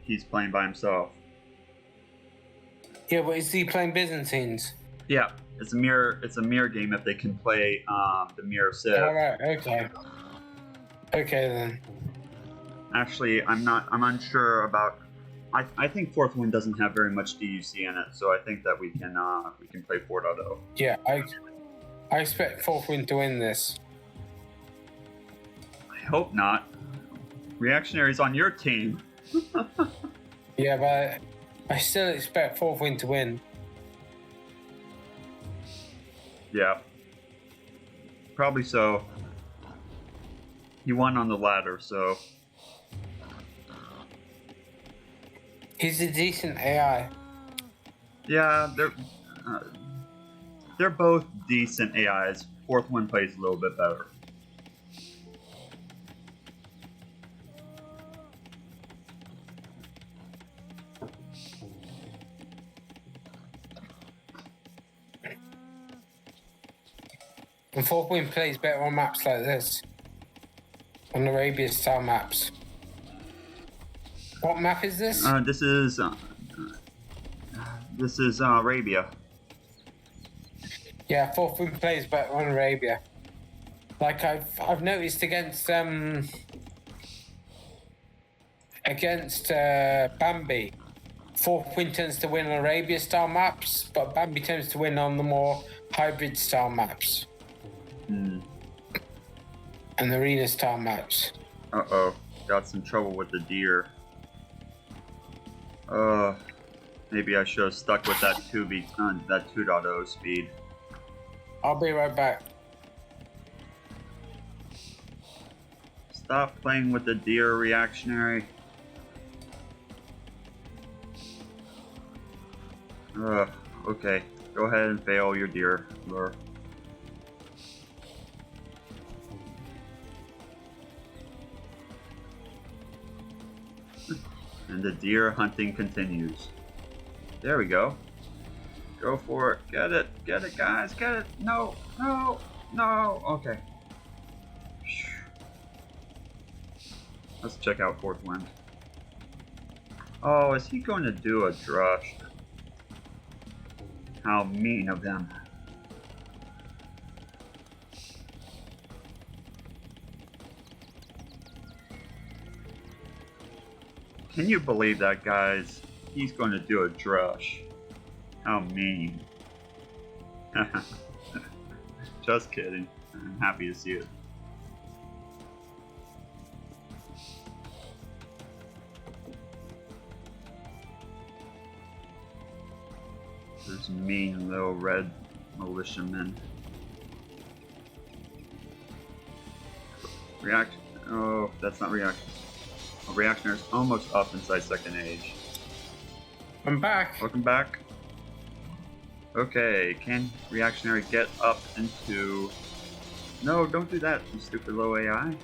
he's playing by himself. Yeah, but is he playing Byzantines? Yeah, it's a mirror game if they can play the mirror Civ. Alright, okay. Okay then. Actually, I'm unsure about. I think Forthwind doesn't have very much DUC in it, so I think that we can play 4.0. Yeah, I expect Forthwind to win this. I hope not. Reactionary's on your team. Yeah, but I still expect Forthwind to win. Yeah. Probably so. He won on the ladder, so. He's a decent AI. Yeah, they're both decent AIs. Forthwind plays a little bit better. And Forthwind plays better on maps like this. On Arabia style maps. What map is this? This is Arabia. Yeah, Forthwind plays better on Arabia. Like I've noticed against Bambi. Forthwind tends to win on Arabia style maps, but Bambi tends to win on the more hybrid style maps. Hmm. And arena style maps. Uh-oh. Got some trouble with the deer. Maybe I should have stuck with that 2.0 speed. I'll be right back. Stop playing with the deer, Reactionary. Okay. Go ahead and fail your deer lure. And the deer hunting continues. There we go. Go for it. Get it, guys. Get it. No. Okay. Let's check out Forthwind. Oh, is he going to do a drush? How mean of them. Can you believe that, guys? He's going to do a drush. How mean. Just kidding. I'm happy to see it. Those mean little red militiamen. Reaction. Oh, that's not reaction. Reactionary's almost up inside second age. I'm back. Welcome back. Okay, can Reactionary get up into... No, don't do that, you stupid low AI.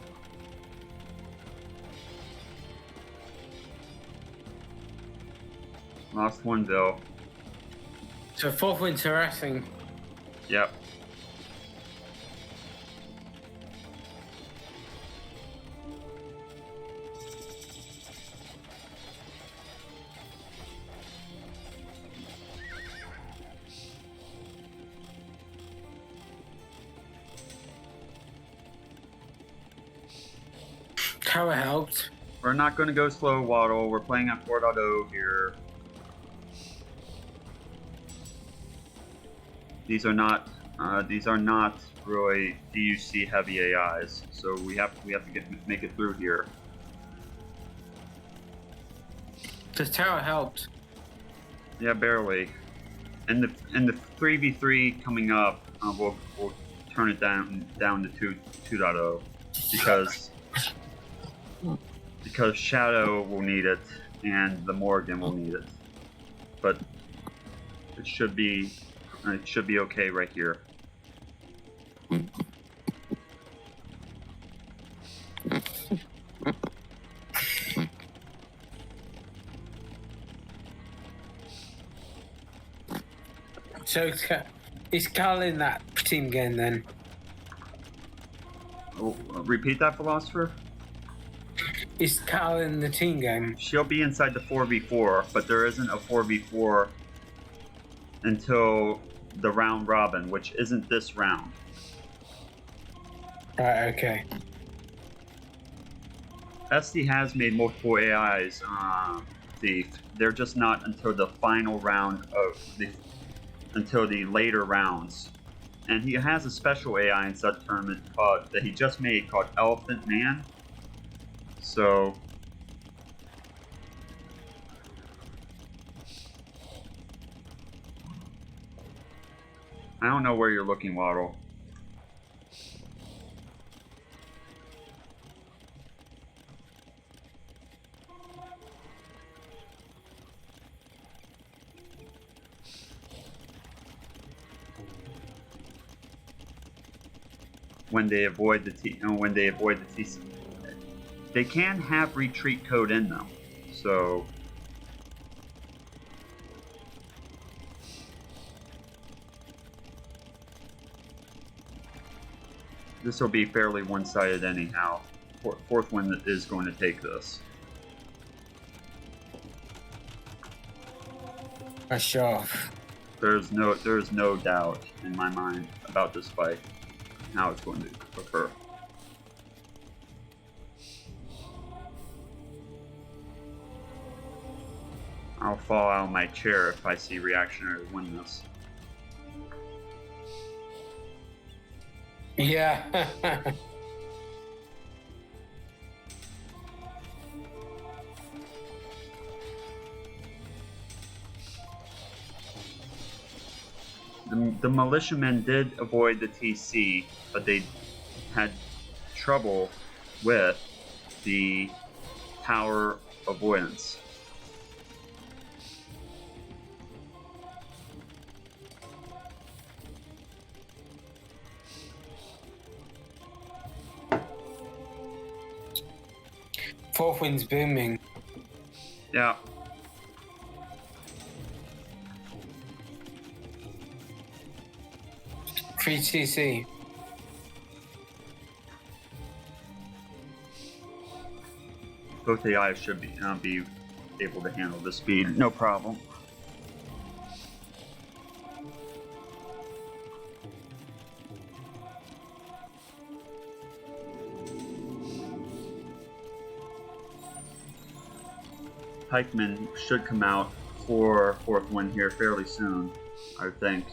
Lost one, Bill. So Forthwind's harassing. Yep. Tower helped. We're not going to go slow, Waddle. We're playing at 4.0 here. These are not really DUC heavy AIs, so we have to make it through here. The tower helped. Yeah, barely. And the 3v3 coming up, we'll turn it down to 2.0 because Shadow will need it and the Morrigan will need it. But it should be okay right here. So is Carl in that team again then? Oh, repeat that, Philosopher? Is Cal in the team game? She'll be inside the 4v4, but there isn't a 4v4 until the round robin, which isn't this round. Right, okay. Esty has made multiple AIs, Thief. They're just not until the final round until the later rounds. And he has a special AI in that tournament that he just made called Elephant Man. So I don't know where you're looking, Waddle. When they avoid the TC, they can have retreat code in them. So this will be fairly one-sided anyhow. Forthwind is going to take this. For sure. There's no doubt in my mind about this fight, how it's going to occur. I'll fall out of my chair if I see Reactionary win this. Yeah. The militiamen did avoid the TC, but they had trouble with the tower avoidance. Forthwind's booming. Yeah. Free TC. Both AIs should be able to handle the speed, no problem. Pikemen should come out for Forthwind here fairly soon, I would think.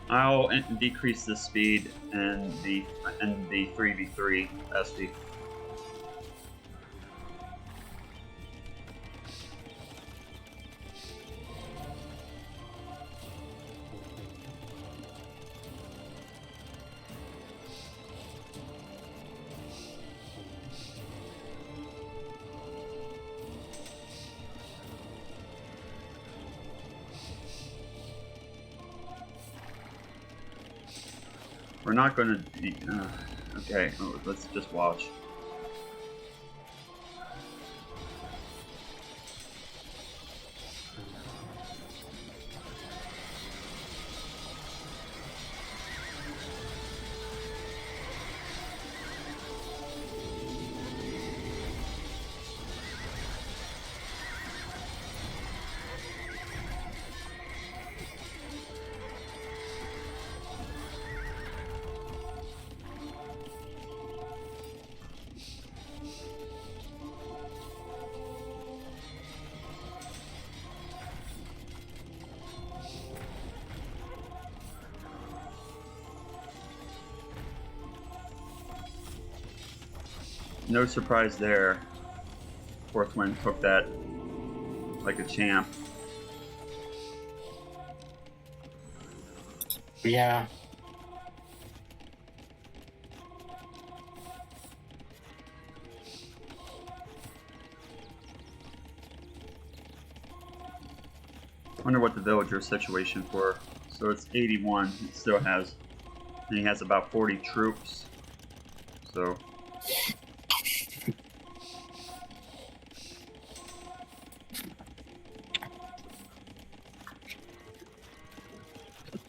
I'll decrease the speed and the 3v3 SD. We're not going to... okay, let's just watch. No surprise there. Forthwind took that like a champ. Yeah. Wonder what the villager situation for. So it's 81. It still has, and he has about 40 troops. So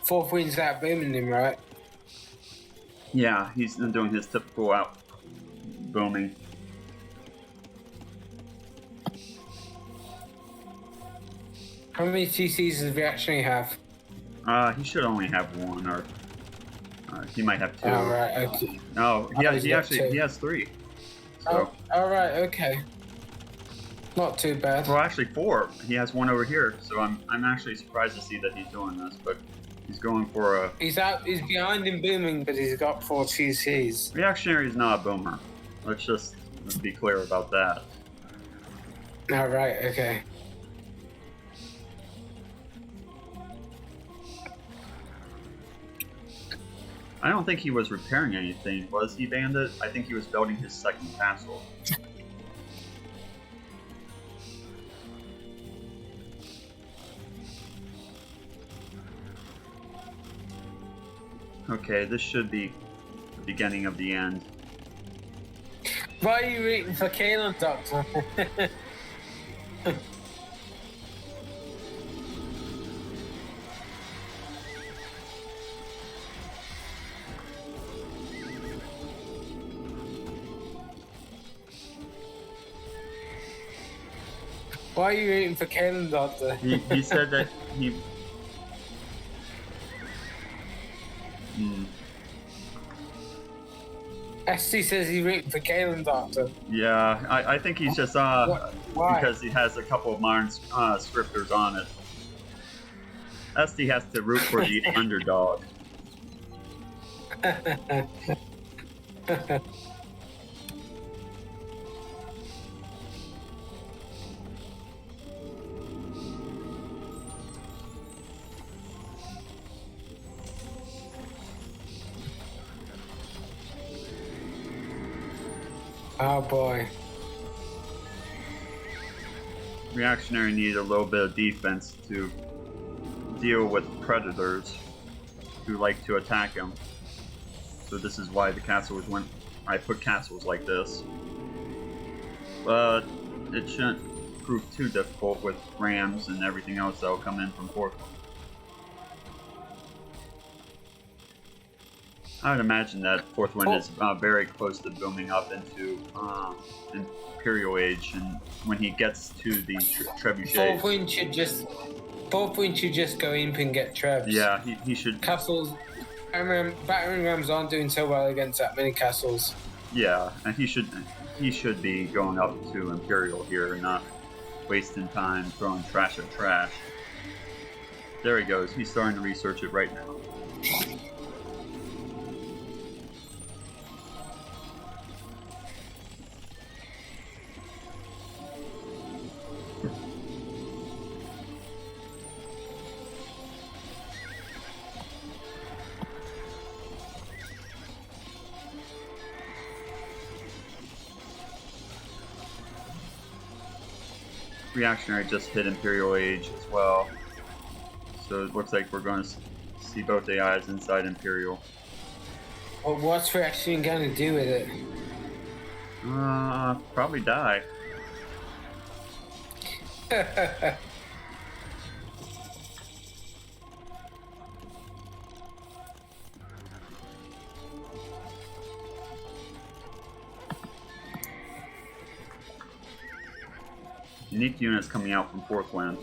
Forthwind's out booming him, right? Yeah, he's doing his typical out booming. How many TCs does Reactionary have? He should only have one, or he might have two. Oh, right, okay. No, he has three. So. All right, okay. Not too bad. Well, actually four. He has one over here, so I'm actually surprised to see that he's doing this, but he's going for a... He's behind him booming, but he's got 4 TCs. Reactionary is not a boomer. Let's just be clear about that. All right, okay. I don't think he was repairing anything, was he, Bandit? I think he was building his second castle. Okay, this should be the beginning of the end. Why are you waiting for Calynndohtor? Why are you waiting for Calynndohtor? He said that he... Esty says he's waiting for Calynndohtor. Yeah, I think he's just Why? because he has a couple of modern scripters on it. Esty has to root for the underdog. Oh boy. Reactionary needed a little bit of defense to deal with predators who like to attack him. So this is why the castle was when I put castles like this. But it shouldn't prove too difficult with rams and everything else that will come in from Forthwind. I would imagine that Forthwind is very close to booming up into Imperial Age, and when he gets to the trebuchets... Forthwind should just go imp and get trebs. Yeah, he should... Castles... battering rams aren't doing so well against that many castles. Yeah, and he should be going up to Imperial here and not wasting time throwing trash at trash. There he goes. He's starting to research it right now. Reactionary just hit Imperial Age as well, so it looks like we're going to see both AIs inside Imperial. Well, what's Reactionary going to do with it? Probably die. Unique units coming out from Forthwind.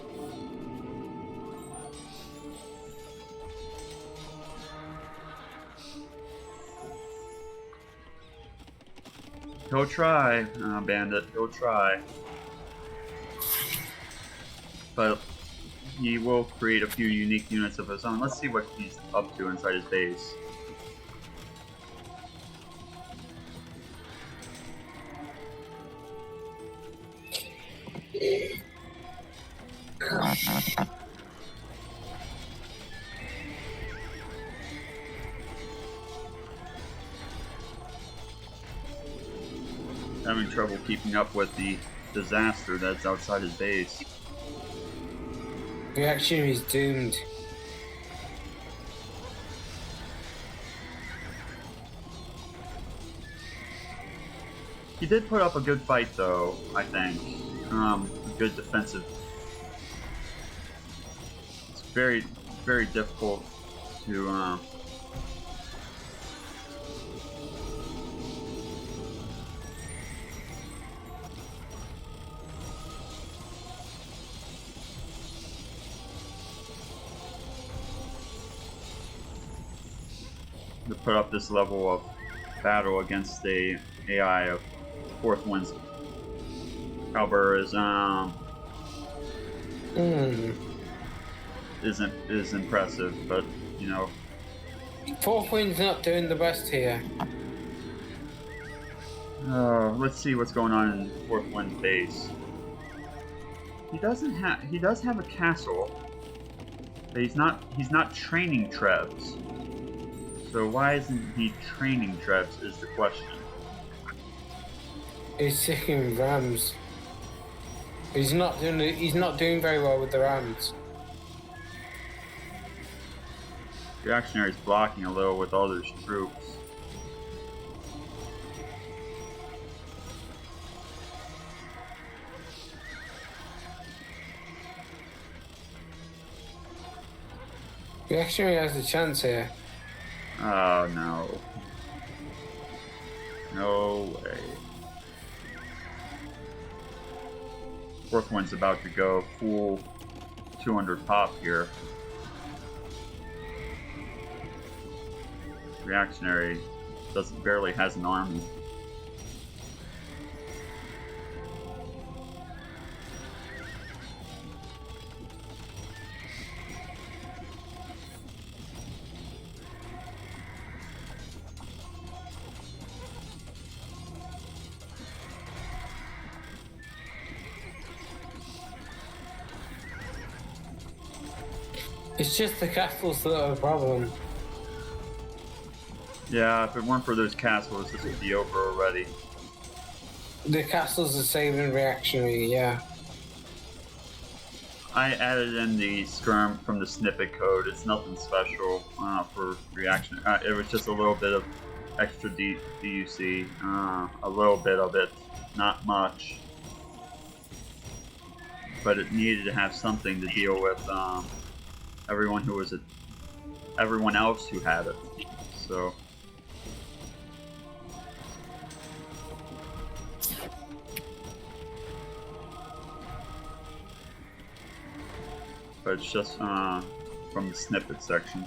He'll try, Bandit. He'll try. But he will create a few unique units of his own. Let's see what he's up to inside his base. Having trouble keeping up with the disaster that's outside his base. Reactionary is doomed. He did put up a good fight, though, I think. A good defensive. It's very, very difficult to put up this level of battle against the AI of Forthwind's caliber is impressive, but you know, Forthwind's not doing the best here. Let's see what's going on in Forthwind's base. He does have a castle, but he's not training Trebs. So why isn't he training Trebs is the question. He's sticking rams. He's not doing very well with the rams. Reactionary's blocking a little with all those troops. Reactionary has a chance here. Oh no. No way. Forthwind's about to go full 200 pop here. Reactionary barely has an army. It's just the castles that are a problem. Yeah, if it weren't for those castles, this would be over already. The castles are saving Reactionary, yeah. I added in the skirm from the snippet code. It's nothing special for Reaction. It was just a little bit of extra DUC, a little bit of it, not much. But it needed to have something to deal with everyone else who had it. So. But it's just from the snippet section.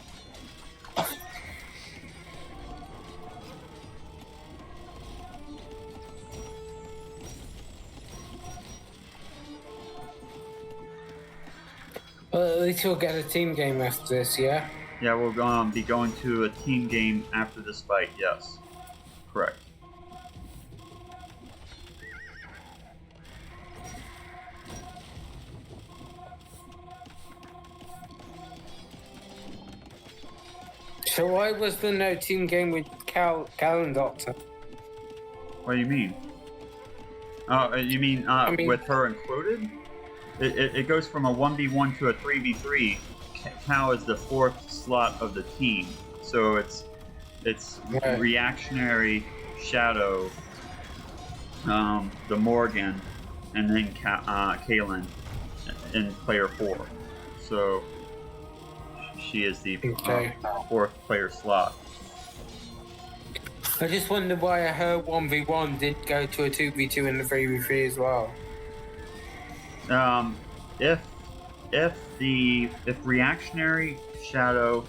Well, at least we'll get a team game after this, yeah? Yeah, we'll be going to a team game after this fight, yes. Correct. So why was there no team game with Calynndohtor? What do you mean? Oh, you mean, I mean with her included? It goes from a 1v1 to a 3v3. Cal is the fourth slot of the team, so it's right. Reactionary, Shadow, the Morrigan, and then Kalynn in player 4. So she is the fourth player slot. I just wondered why her 1v1 did go to a 2v2 and a 3v3 as well. If Reactionary, Shadow,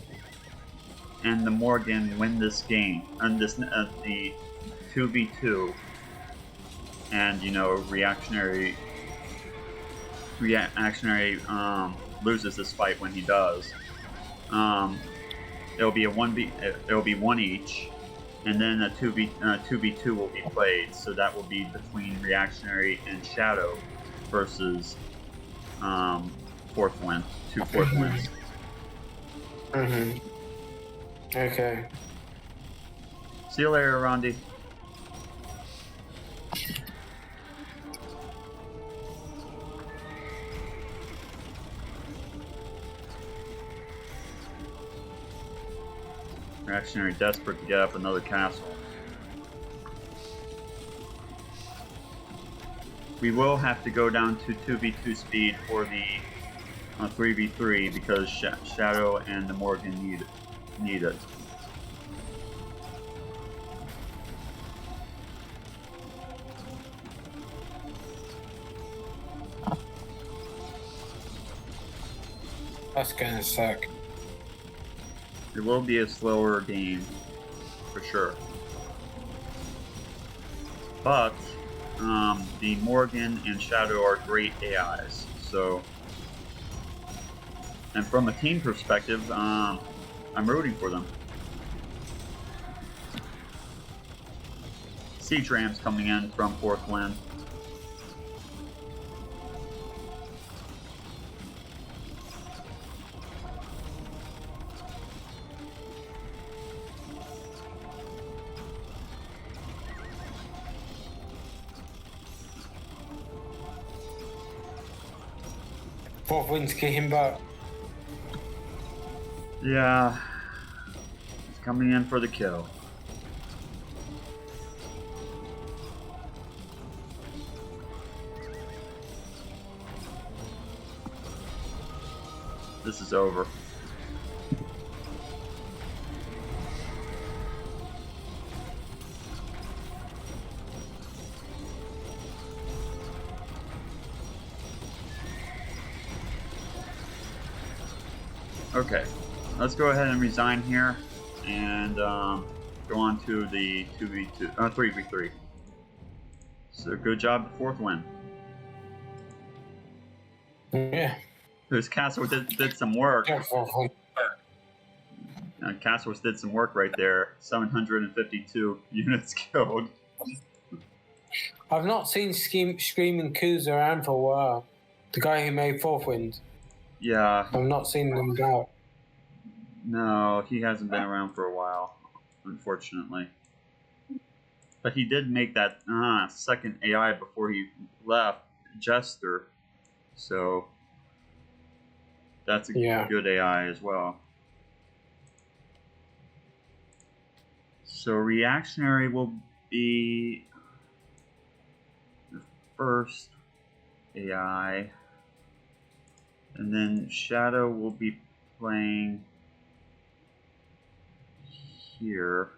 and the Morrigan win this game, and the 2v2, and you know Reactionary loses this fight when he does, it'll be one each, and then a 2v2 will be played. So that will be between Reactionary and Shadow versus Forthwind, two Forthwinds. Mm-hmm. Okay. See you later, Rondi. Reactionary desperate to get up another castle. We will have to go down to 2v2 speed for the 3v3 because Shadow and the Morrigan need it. need it. That's gonna suck. It will be a slower game, for sure. But the Morrigan and Shadow are great AIs, so. And from a team perspective, I'm rooting for them. Siege Rams coming in from Forthwind. Forthwind's kicking butt. Yeah, he's coming in for the kill. This is over. Okay, let's go ahead and resign here and go on to the 2v2, 3v3. So good job, Forthwind. Yeah. Whose Castle did some work. Castles did some work right there. 752 units killed. I've not seen screamingkoos around for a while. The guy who made Forthwind. Yeah. I've not seen them go. No, he hasn't been around for a while, unfortunately. But he did make that second AI before he left, Jester. So that's a good AI as well. So Reactionary will be the first AI. And then Shadow will be playing here.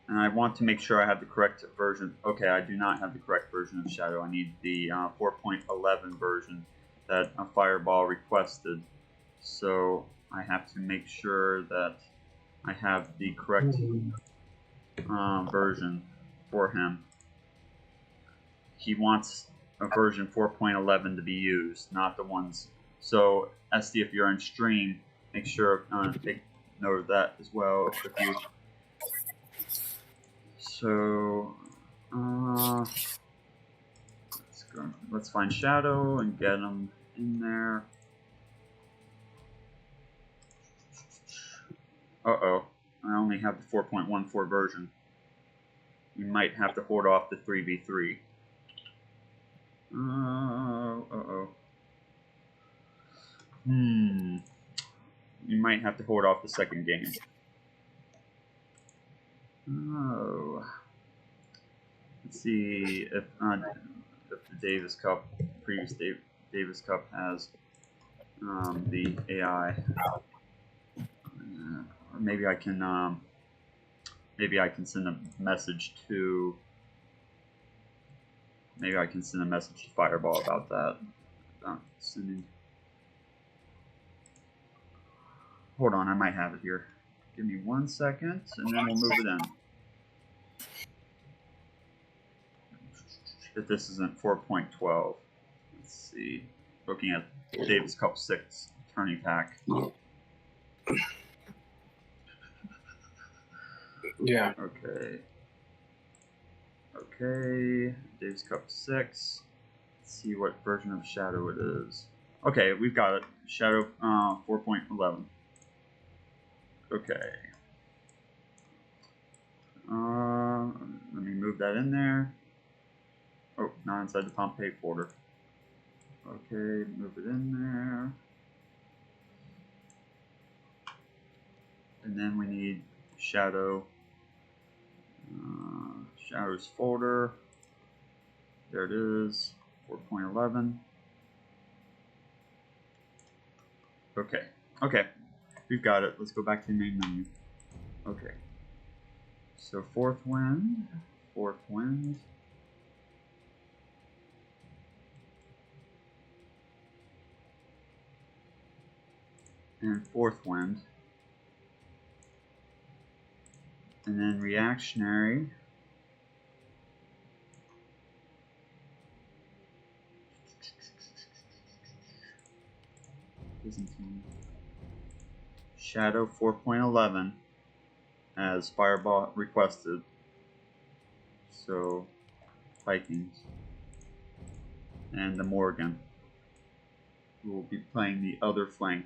And I want to make sure I have the correct version. Okay, I do not have the correct version of Shadow. I need the 4.11 version that a Fireball requested. So I have to make sure that I have the correct version for him. He wants a version 4.11 to be used, not the ones. So Esty, if you're on stream, make sure take note of that as well. If you. So let's go. Let's find Shadow and get him in there. Uh-oh, I only have the 4.14 version. You might have to hold off the 3v3. Uh-oh. You might have to hold off the second game. Oh. Let's see if the Davis Cup, previous Davis Cup has the AI. Or maybe I can send a message to. Maybe I can send a message to Fireball about that. Sending. Hold on, I might have it here. Give me 1 second, and then we'll move it in. If this isn't 4.12. Let's see. Looking at Davis Cup 6 tourney pack. Yeah. Okay. Davis Cup 6. Let's see what version of Shadow it is. Okay, we've got it. Shadow 4.11. Okay. Let me move that in there. Oh, not inside the Pompeii folder. Okay, move it in there. And then we need Shadow. Shadow's folder. There it is. 4.11. Okay. We've got it. Let's go back to the main menu. Okay. So Forthwind. And Forthwind. And then Reactionary. Shadow 4.11 as Fireball requested. So Vikings. And the Morrigan, who will be playing the other flank.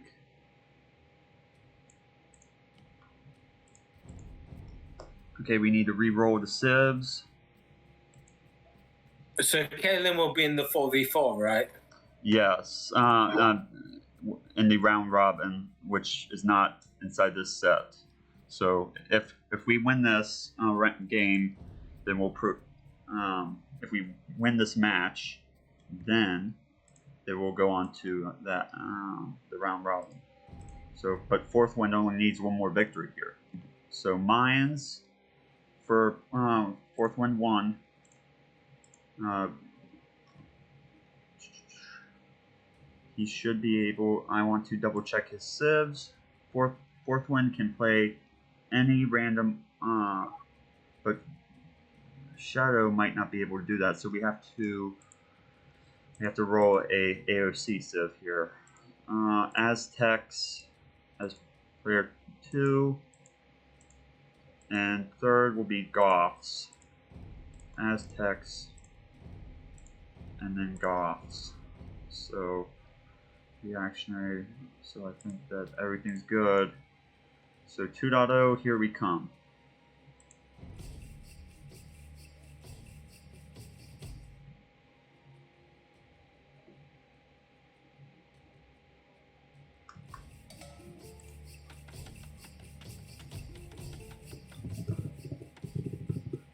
Okay, we need to re-roll the civs. So Caelan will be in the 4v4, right? Yes, in the round robin, which is not inside this set. So if we win this game, then we'll if we win this match, then it will go on to that the round robin. So, but Forthwind only needs one more victory here. So Mayans for Forthwind 1. He should be able. I want to double check his civs. Forthwind can play any random, but Shadow might not be able to do that. So we have to roll a AOC civ here. Aztecs as player 2, and third will be Goths. Aztecs, and then Goths. So Reactionary. So I think that everything's good. So 2.0, here we come.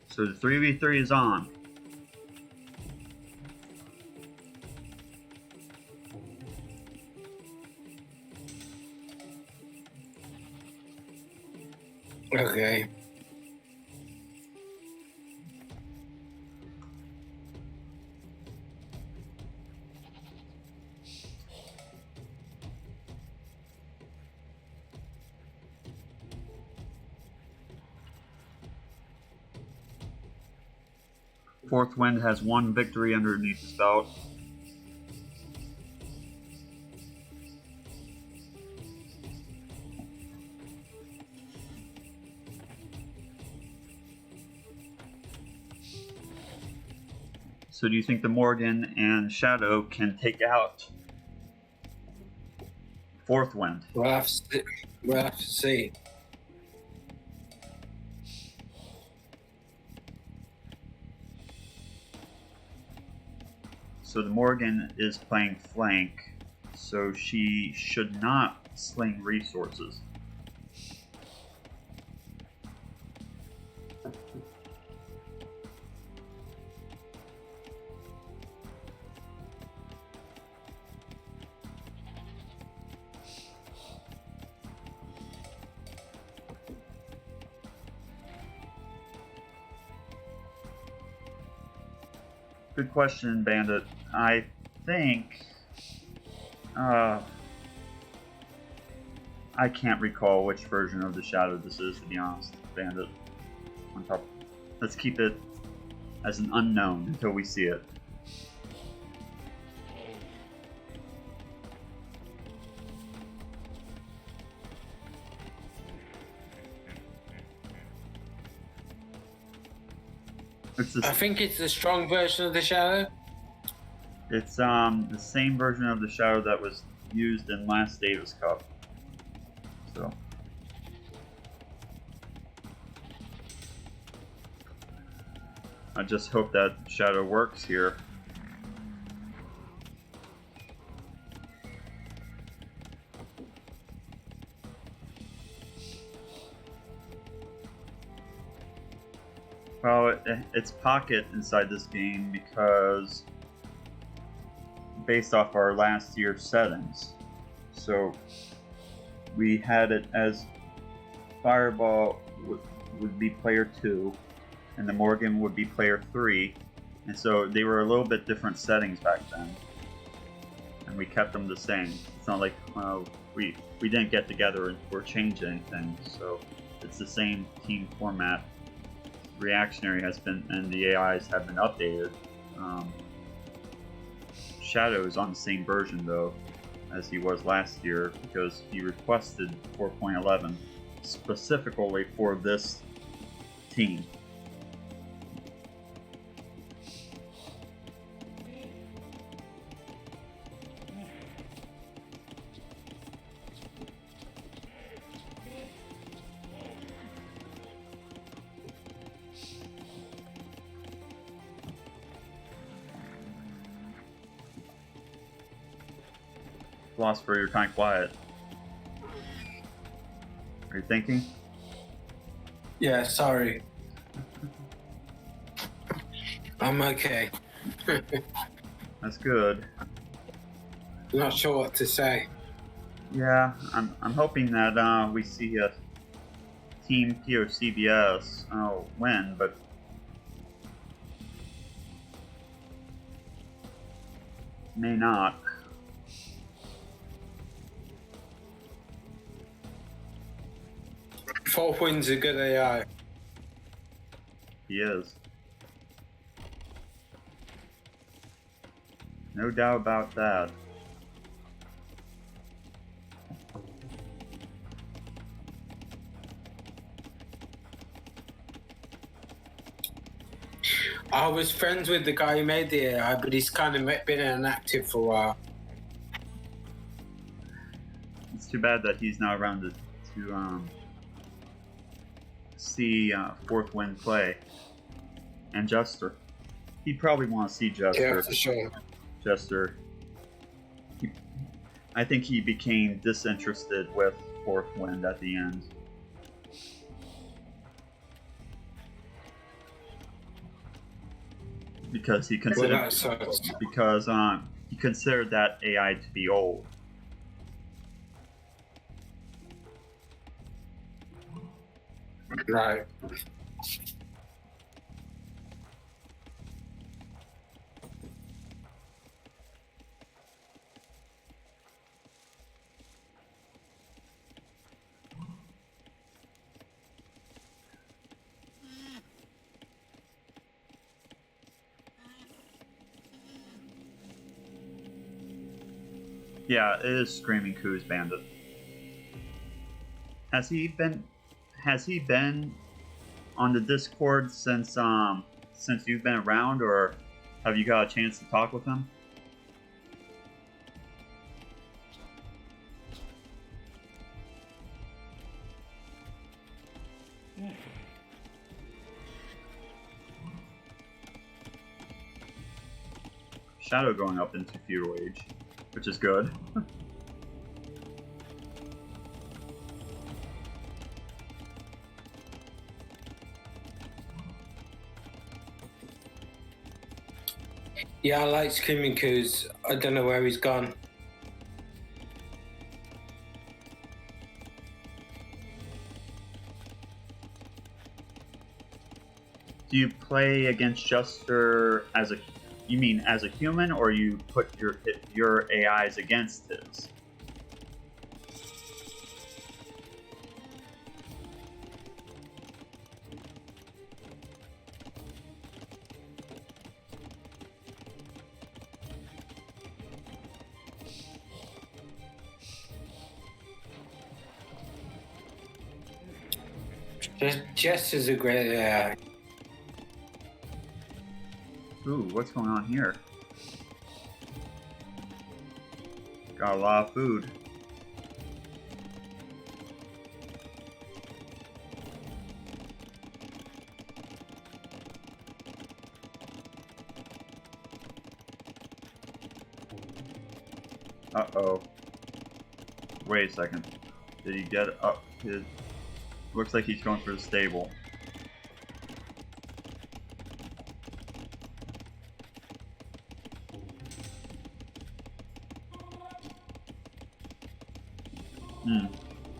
So the 3v3 is on. Okay. Forthwind has one victory underneath his belt. So do you think the Morrigan and Shadow can take out Forthwind? We'll have to see. So the Morrigan is playing flank, so she should not sling resources. Good question, Bandit. I think I can't recall which version of the Shadow this is, to be honest, Bandit. On top, let's keep it as an unknown until we see it. I think it's the strong version of the Shadow. It's the same version of the Shadow that was used in last Davis Cup. So I just hope that Shadow works here. Well, it's pocket inside this game because based off our last year's settings. So we had it as Fireball would be player 2, and the Morrigan would be player 3, and so they were a little bit different settings back then, and we kept them the same. It's not like we didn't get together and we're changing anything, so it's the same team format. Reactionary has been, and the AIs have been updated. Shadow is on the same version though as he was last year because he requested 4.11 specifically for this team. Philosopher, you're kind of quiet. Are you thinking? Yeah, sorry. I'm okay. That's good. Not sure what to say. Yeah, I'm hoping that we see a team PoCBS win, but may not. Forthwind's a good AI. He is. No doubt about that. I was friends with the guy who made the AI, but he's kind of been inactive for a while. It's too bad that he's not around to see Forthwind play. And Jester. He'd probably want to see Jester. Yeah, for sure. Jester. I think he became disinterested with Forthwind at the end. Because he considered he considered that AI to be old. Right. Yeah, it is Screaming Koos Bandit. Has he been on the Discord since you've been around, or have you got a chance to talk with him? Shadow going up into feudal age, which is good. Yeah, I like Screaming Koos. I don't know where he's gone. Do you play against Jester as a human, or you put your AIs against his? Jester's a great AI. Ooh, what's going on here? Got a lot of food. Uh-oh. Wait a second. Did he get up his... Looks like he's going for the stable.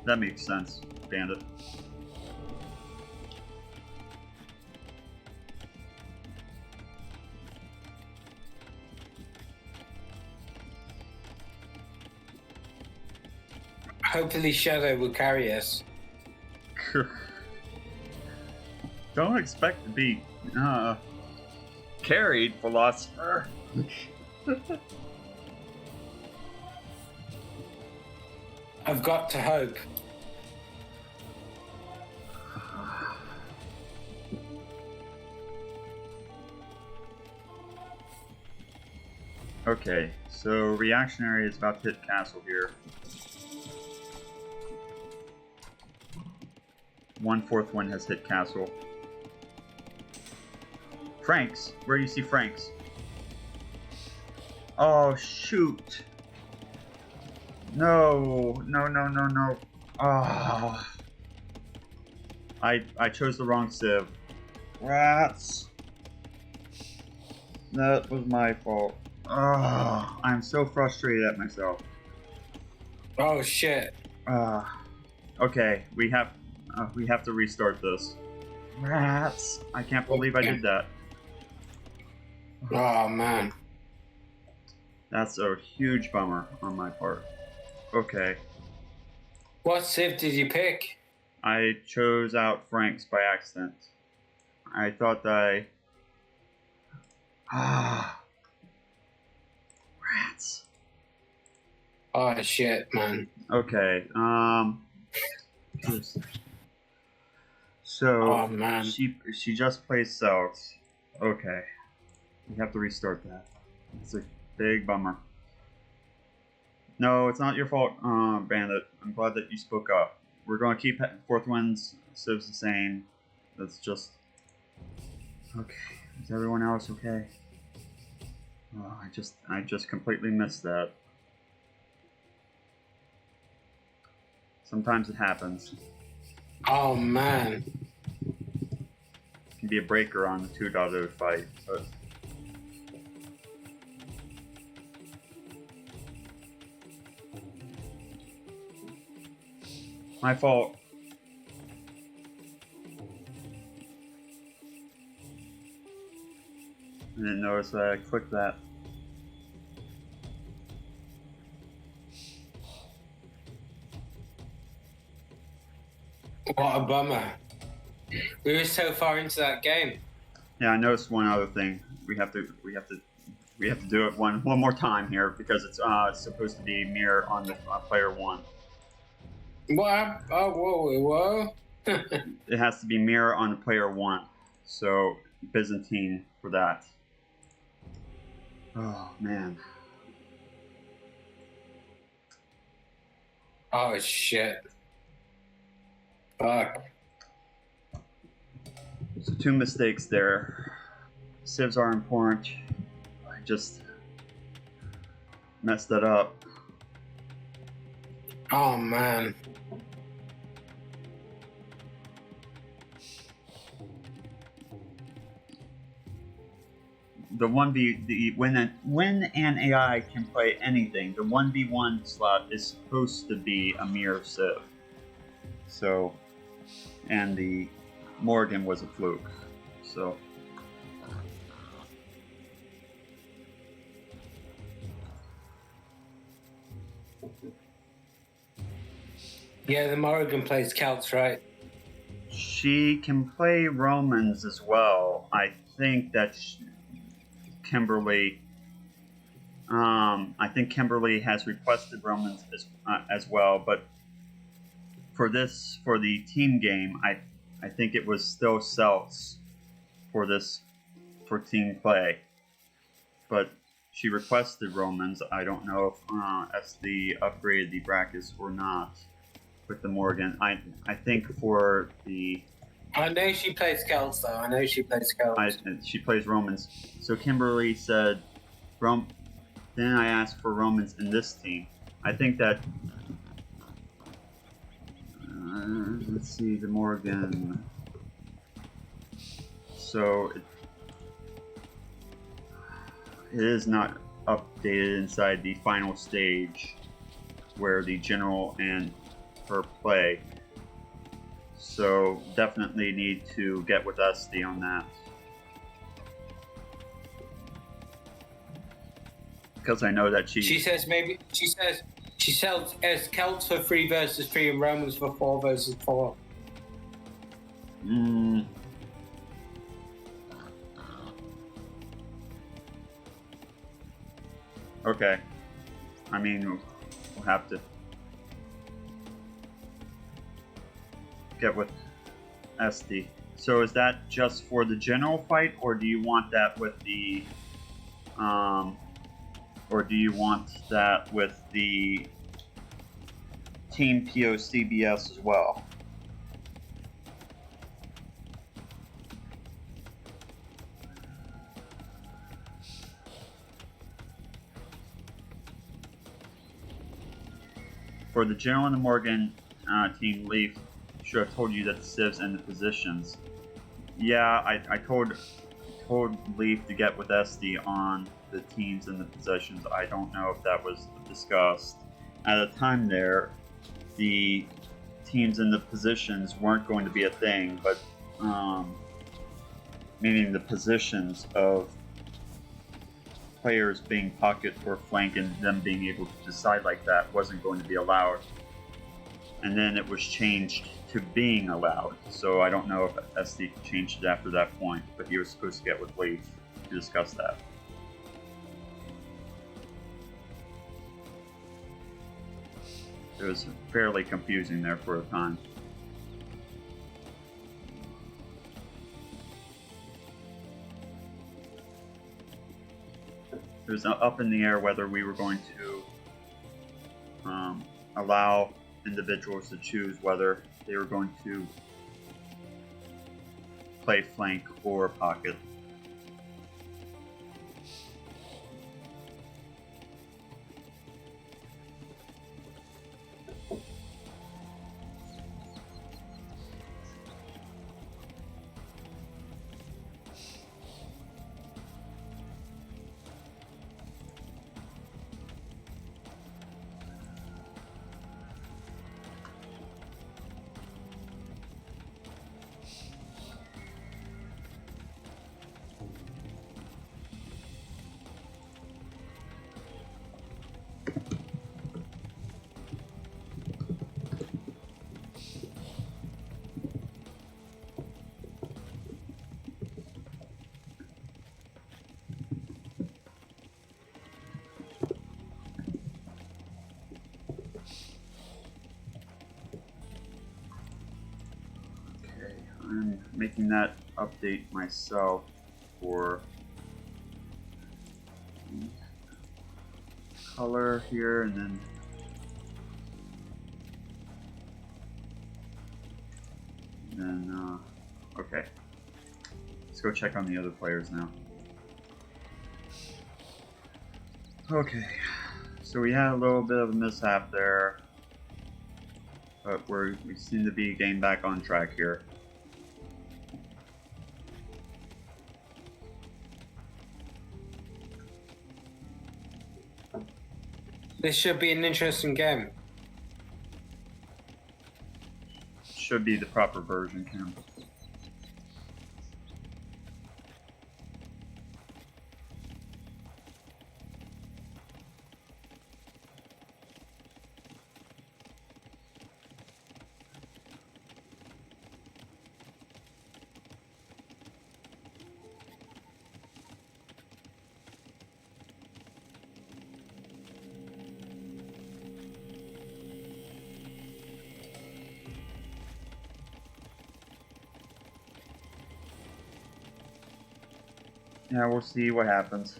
That makes sense, Bandit. Hopefully Shadow will carry us. Don't expect to be carried, Philosopher. I've got to hope. Okay, so Reactionary is about to hit castle here. 1/4 has hit castle. Franks, where do you see Franks? Oh shoot! No. Ah! I chose the wrong civ. Rats! That was my fault. Ah! I'm so frustrated at myself. Oh shit. Okay, we have to restart this. Rats! I can't believe I did that. Oh man. That's a huge bummer on my part. Okay. What civ did you pick? I chose out Franks by accident. I thought that Rats. Oh shit, man. Okay, so Oh man. she just plays cells. Okay. We have to restart that. It's a big bummer. No, it's not your fault, Bandit. I'm glad that you spoke up. We're going to keep Forthwind's civs the same. That's just... Okay. Is everyone else okay? Oh, I just completely missed that. Sometimes it happens. Oh man. It can be a breaker on the 2.0 fight, but... My fault. I didn't notice that I clicked that. What a bummer. We were so far into that game. Yeah, I noticed one other thing. We have to do it one more time here because it's supposed to be mirror on the player 1. What? Oh, whoa. It has to be mirror on the player 1. So Byzantine for that. Oh man. Oh shit. Fuck. So 2 mistakes there. Civs are important. I just messed that up. Oh man. The 1v when an AI can play anything, the 1v1 slot is supposed to be a mirror civ. So, and the Morrigan was a fluke. So. Yeah, the Morrigan plays Celts, right? She can play Romans as well. I think that Kimberly. I think Kimberly has requested Romans as well, but for the team game, I think it was still Celts for team play, but she requested Romans. I don't know if Esty upgraded the brackets or not with the Morrigan. I think for the... I know she plays Celts though. I know she plays Celts. She plays Romans. So Kimberly said, then I asked for Romans in this team. I think that... let's see, the Morrigan... So it is not updated inside the final stage where the general and per play. So definitely need to get with Esty on that. Because I know that She says she sells as Celts for 3 versus 3 and Romans for 4 versus 4. Okay. I mean, we'll have to get with Esty. So is that just for the general fight, or do you want that with the Team PoCBS as well? For the General and the Morgan team, Leaf should have told you that the civs and the positions. Yeah, I told Leaf to get with Esty on the teams and the possessions. I don't know if that was discussed. At the time there, the teams and the positions weren't going to be a thing, but meaning the positions of players being pocket or flank and them being able to decide like that wasn't going to be allowed. And then it was changed to being allowed. So I don't know if Esty changed it after that point, but he was supposed to get with Leaf to discuss that. It was fairly confusing there for a time. It was up in the air whether we were going to allow individuals to choose whether they were going to play flank or pocket. I'm making that update myself for color here, and then okay. Let's go check on the other players now. Okay, so we had a little bit of a mishap there, but we seem to be getting back on track here. This should be an interesting game. Should be the proper version, Kim. Yeah, we'll see what happens.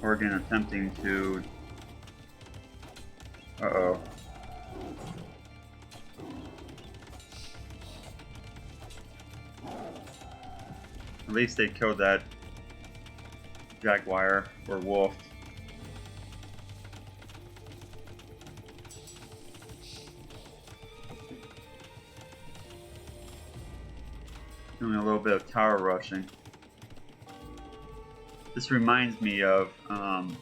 Morrigan attempting to... Uh-oh. At least they killed that jaguar or wolf. Doing a little bit of tower rushing. This reminds me of an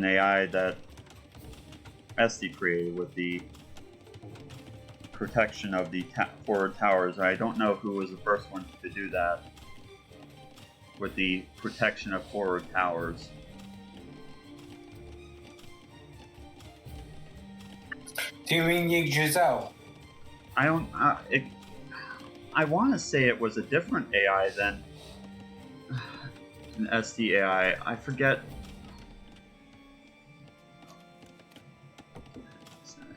AI that Esty created with the protection of the forward towers. I don't know who was the first one to do that with the protection of forward towers. Do you mean Yig Giselle? I don't. I want to say it was a different AI than an SD AI. I forget.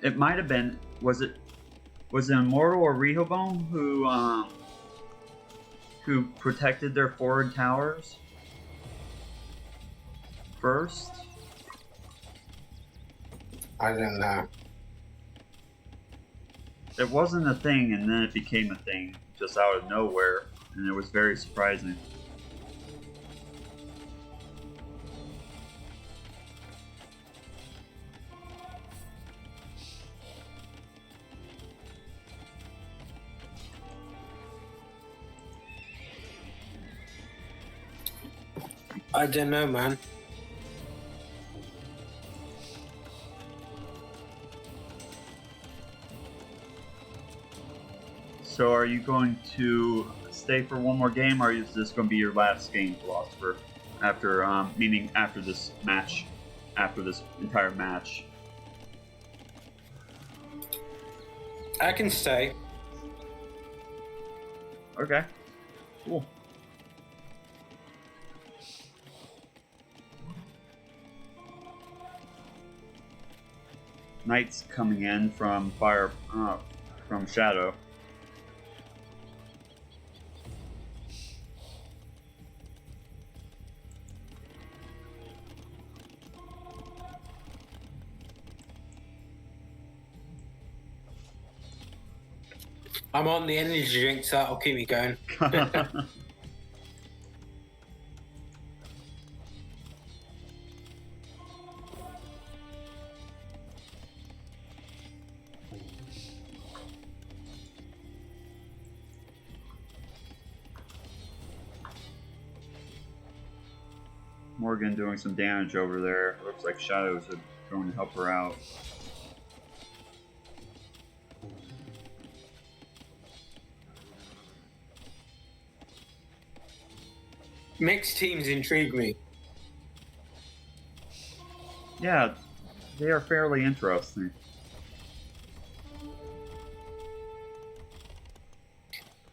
It might have been. Was it Immortal or Rehoboam who protected their forward towers first? I don't know. It wasn't a thing, and then it became a thing just out of nowhere, and it was very surprising. I don't know, man. So are you going to stay for one more game, or is this going to be your last game, Philosopher? After, meaning after this match, after this entire match? I can stay. Okay, cool. Knights coming in from from Shadow. I'm on the energy drink, so that'll keep me going. Morrigan doing some damage over there. Looks like Shadows are going to help her out. Mixed teams intrigue me. Yeah, they are fairly interesting.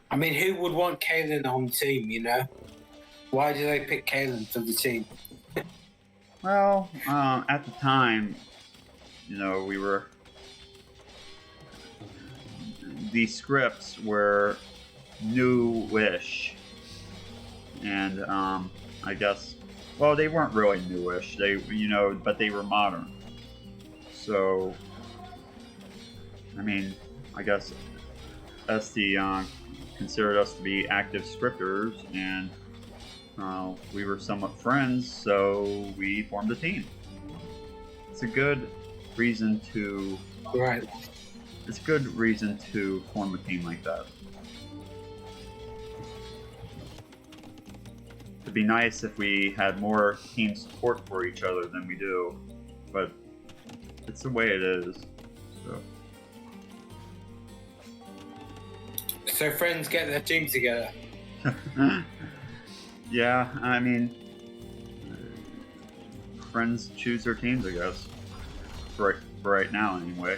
I mean, who would want Caelynn on the team, you know? Why do they pick Caelynn for the team? Well, at the time, you know, the scripts were newish, and I guess, well, they weren't really newish. They, but they were modern. So, I mean, I guess Esty considered us to be active scripters, and we were somewhat friends, so we formed a team. It's a good reason to. Right. It's a good reason to form a team like that. It'd be nice if we had more team support for each other than we do, but it's the way it is. So friends get their team together. Yeah, I mean, friends choose their teams, I guess. For right now, anyway.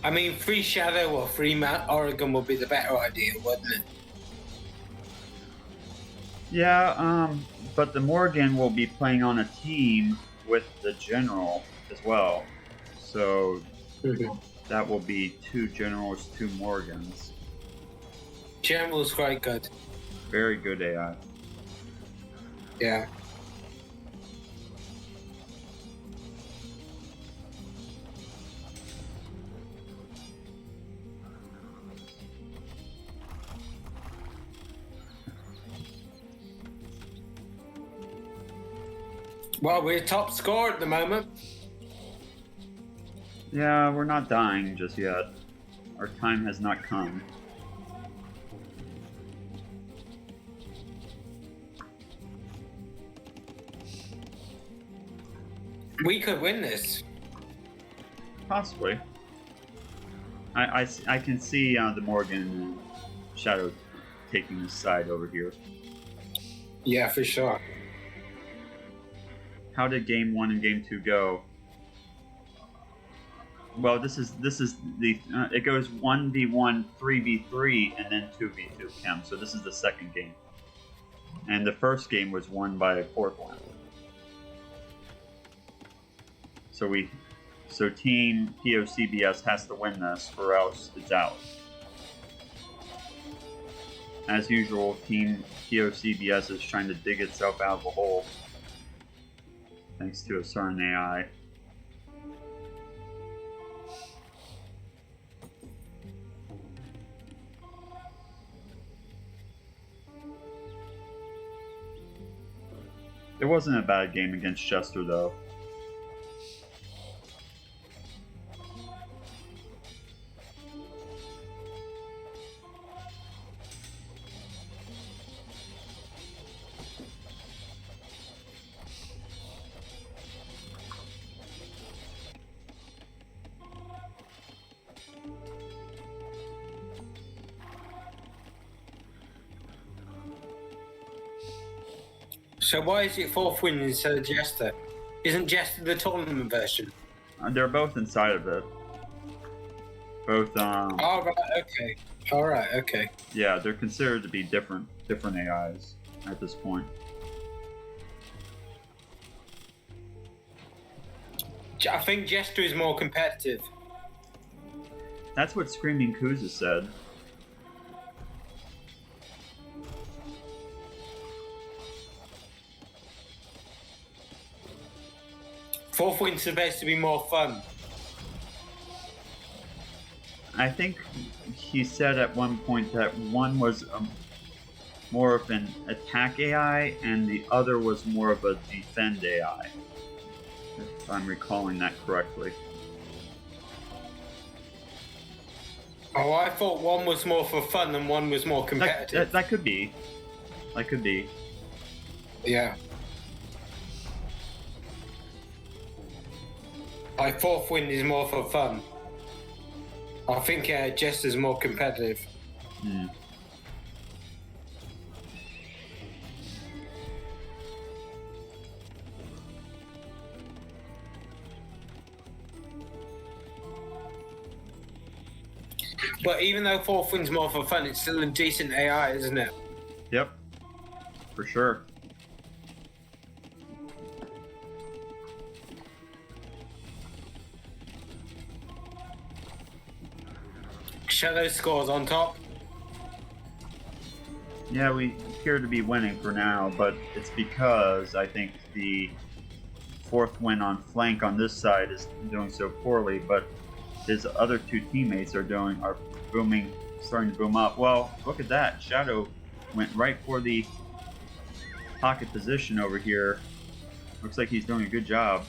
I mean, free Shadow or free Mount Oregon would be the better idea, wouldn't it? Yeah, but the Morrigan will be playing on a team with the General as well. So that will be 2 Generals, 2 Morgans. General's quite good. Very good AI. Yeah. Well, we're top score at the moment. Yeah, we're not dying just yet. Our time has not come. We could win this. Possibly. I can see the Morrigan and Shadow taking this side over here. Yeah, for sure. How did game 1 and game 2 go? Well, this is the it goes 1v1, 3v3, and then 2v2 Kim. So this is the second game, and the first game was won by Forthwind. So team PoCBS has to win this, or else it's out. As usual, team PoCBS is trying to dig itself out of a hole, thanks to a certain AI. It wasn't a bad game against Chester, though. So why is it Forthwind instead of Jester? Isn't Jester the tournament version? They're both inside of it. Both. Oh, right, okay. All right, okay. Yeah, they're considered to be different AIs at this point. I think Jester is more competitive. That's what screamingkoos has said. Forthwind's supposed to be more fun. I think he said at one point that one was more of an attack AI and the other was more of a defend AI, if I'm recalling that correctly. Oh, I thought one was more for fun and one was more competitive. That could be. That could be. Yeah. Like Forthwind is more for fun. I think Jester's more competitive. Hmm. But even though Forthwind's more for fun, it's still a decent AI, isn't it? Yep. For sure. Shadow scores on top. Yeah, we appear to be winning for now, but it's because I think the Forthwind on flank on this side is doing so poorly, but his other two teammates are booming, starting to boom up. Well, look at that. Shadow went right for the pocket position over here. Looks like he's doing a good job.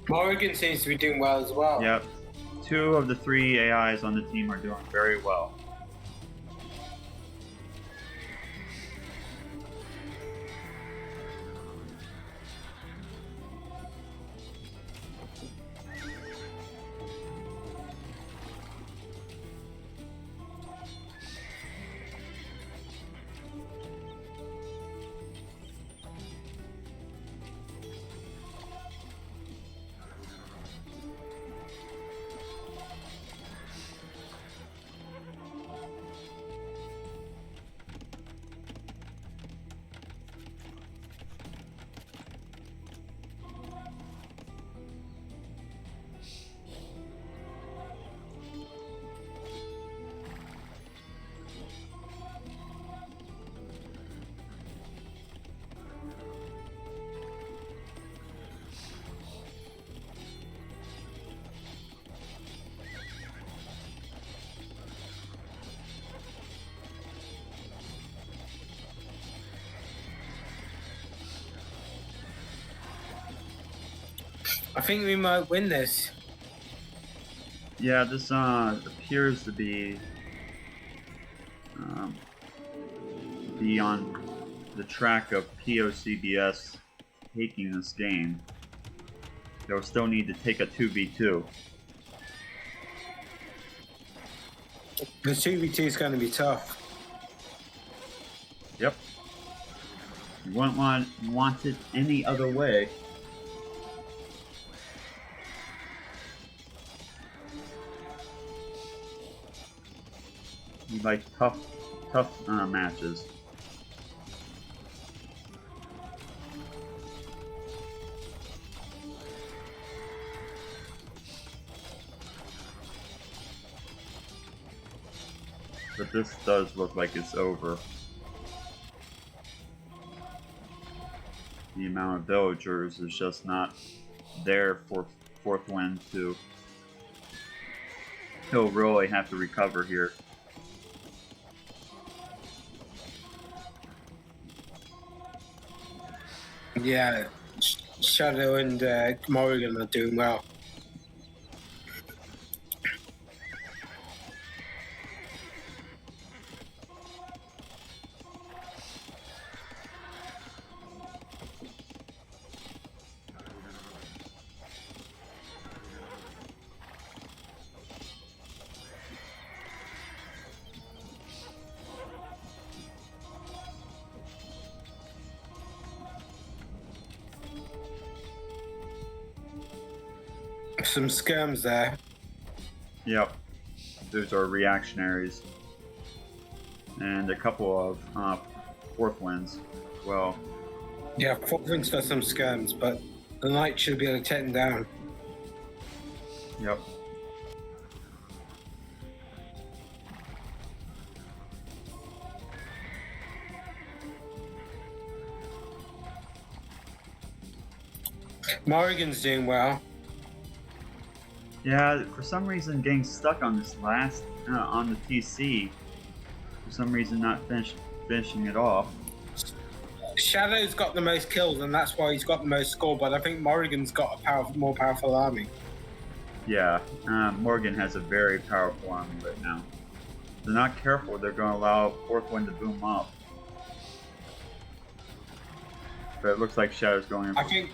Morrigan seems to be doing well as well. Yep. 2 of the 3 AIs on the team are doing very well. I think we might win this. Yeah, this appears to be on the track of PoCBS taking this game. They'll still need to take a 2v2. The 2v2 is going to be tough. Yep. You wouldn't want it any other way. You like tough matches. But this does look like it's over. The amount of villagers is just not there for Forthwind to... He'll really have to recover here. Yeah, Shadow and Morrigan are doing well. Some skirms there. Yep. Those are reactionaries. And a couple of Forthwinds. Well. Yeah, Forthwind's got some skirms, but the knight should be able to take them down. Yep. Morrigan's doing well. Yeah, for some reason getting stuck on this last, on the TC. For some reason not finishing it off. Shadow's got the most kills, and that's why he's got the most score, but I think Morrigan's got a more powerful army. Yeah, Morrigan has a very powerful army right now. If they're not careful, they're going to allow Forthwind to boom up. But it looks like Shadow's going in. I think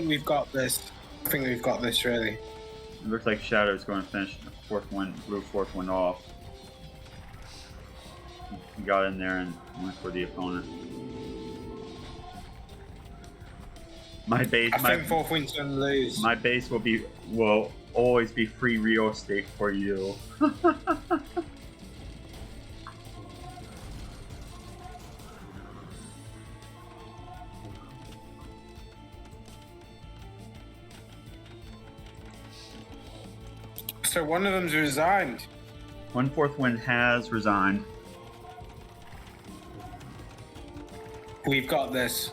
we've got this. I think we've got this, really. It looks like Shadow's going to finish blew Forthwind off. He got in there and went for the opponent. My base, I think Forthwind's going to lose. My base will always be free real estate for you. So one of them's resigned. One Forthwind has resigned. We've got this.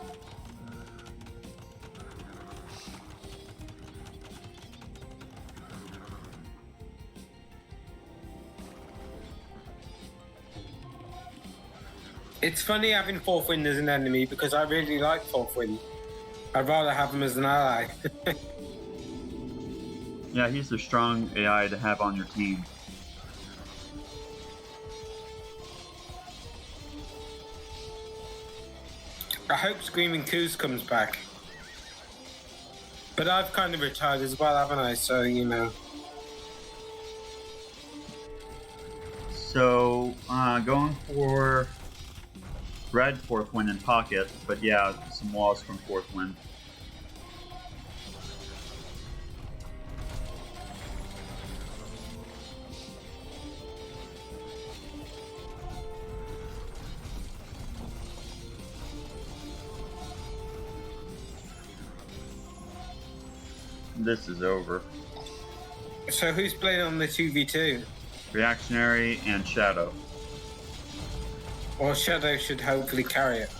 It's funny having Forthwind as an enemy because I really like Forthwind. I'd rather have him as an ally. Yeah, he's a strong AI to have on your team. I hope screamingkoos comes back. But I've kind of retired as well, haven't I? So, you know. So, going for red Forthwind in pocket, but yeah, some walls from Forthwind. This is over. So who's playing on the 2v2? Reactionary and Shadow. Well, Shadow should hopefully carry it.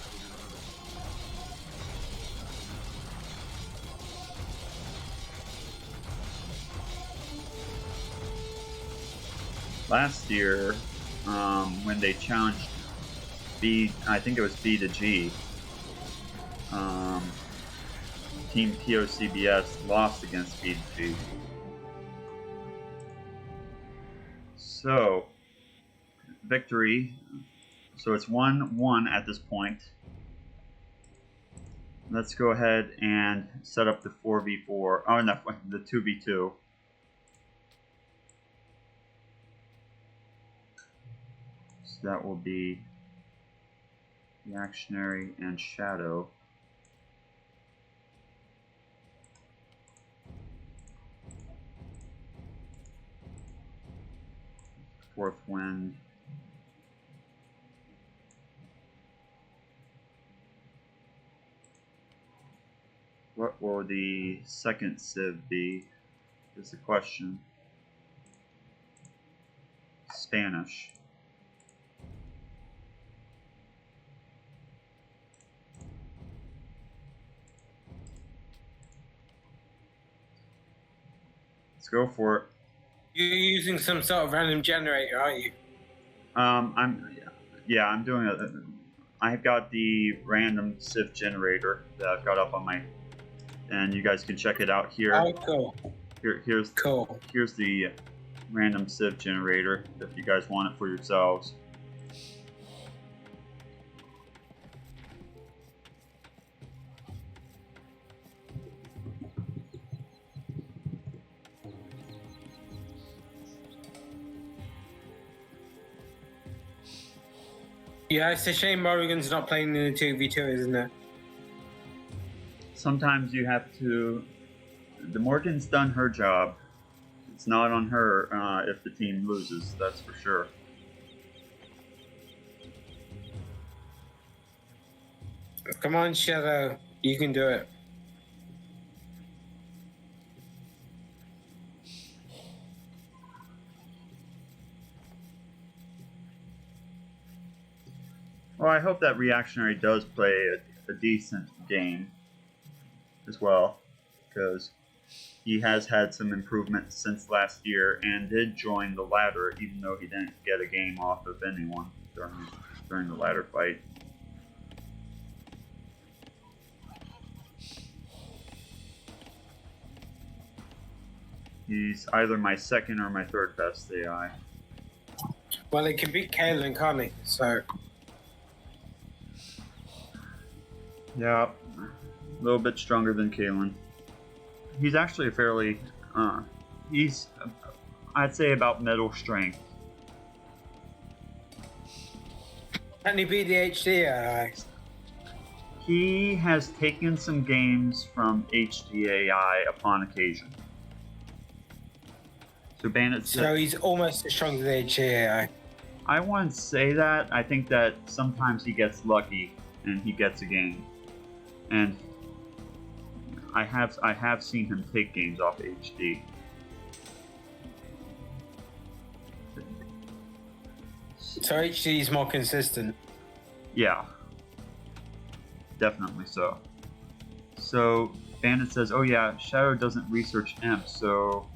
Last year, when they challenged I think it was B to G, Team PoCBS lost against BG. So, victory. So it's 1-1 at this point. Let's go ahead and set up the 4v4. Oh, no, the 2v2. So that will be Reactionary and Shadow. Forthwind. What will the second civ be? Is the question. Spanish. Let's go for it. You're using some sort of random generator, aren't you? I'm doing I've got the random civ generator that I've got up on my, and you guys can check it out here. Oh, cool. Here's cool. Here's the random civ generator if you guys want it for yourselves. Yeah, it's a shame Morrigan's not playing in the 2v2, isn't it? Sometimes you have to. The Morgan's done her job. It's not on her if the team loses, that's for sure. Come on, Shadow. You can do it. Well, I hope that Reactionary does play a decent game as well, because he has had some improvements since last year and did join the ladder, even though he didn't get a game off of anyone during the ladder fight. He's either my second or my third best AI. Well, it can beat Calynndohtor, can't he? So. Yeah, a little bit stronger than Calynndohtor. He's actually a fairly, I'd say about middle strength. Can he beat the HD AI? He has taken some games from HDAI upon occasion. So Bandit. So he's almost as strong as the HDAI. I wouldn't say that. I think that sometimes he gets lucky and he gets a game. And I have seen him take games off HD. So HD is more consistent. Yeah. Definitely so. So Bandit says, oh yeah, Shadow doesn't research imps, so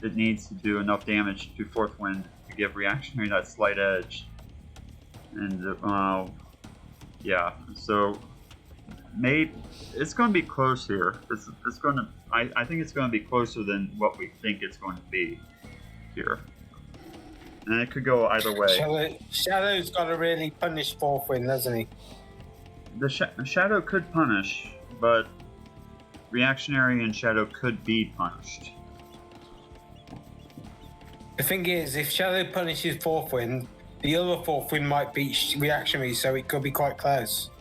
it needs to do enough damage to Forthwind to give Reactionary that slight edge. And yeah, so maybe it's going to be close here. It's going to. I think it's going to be closer than what we think it's going to be here, and it could go either way. Shadow's got to really punish Forthwind, doesn't he? The Shadow could punish, but Reactionary and Shadow could be punished. The thing is, if Shadow punishes Forthwind, the other Forthwind might beat Reactionary, so it could be quite close.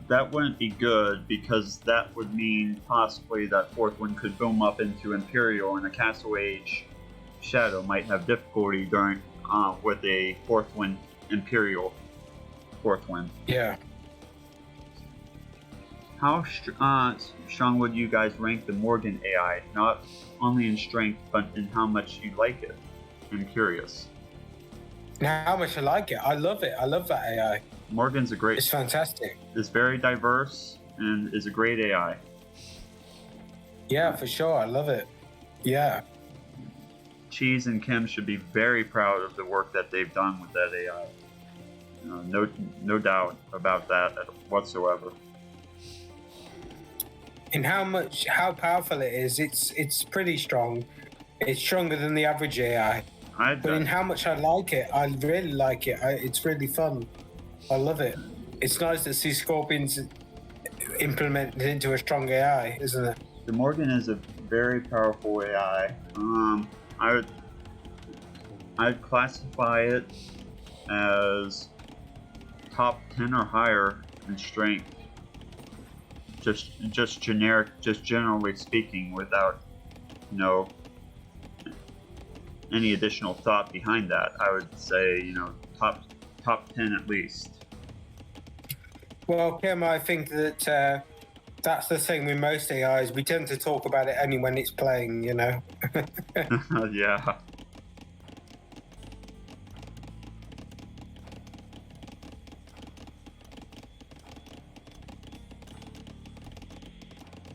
That wouldn't be good, because that would mean possibly that Forthwind could boom up into Imperial, and a Castle Age Shadow might have difficulty during with a Forthwind Imperial Forthwind. Yeah. How strong would you guys rank the Morgan AI, not only in strength, but in how much you like it? I'm curious. How much I like it. I love it. I love that AI. Morgan's a great... It's fantastic. It's very diverse and is a great AI. Yeah, for sure. I love it. Yeah. Cheese and Kim should be very proud of the work that they've done with that AI. No doubt about that whatsoever. in how powerful it is, it's pretty strong. It's stronger than the average AI. But in how much I like it, I really like it. It's really fun. I love it. It's nice to see Scorpions implemented into a strong AI, isn't it? The Morrigan is a very powerful AI. I'd classify it as top 10 or higher in strength. Just generally speaking, without any additional thought behind that. I would say top 10 at least. Well, Kim, I think that that's the thing with most AIs. We tend to talk about it only when it's playing, Yeah.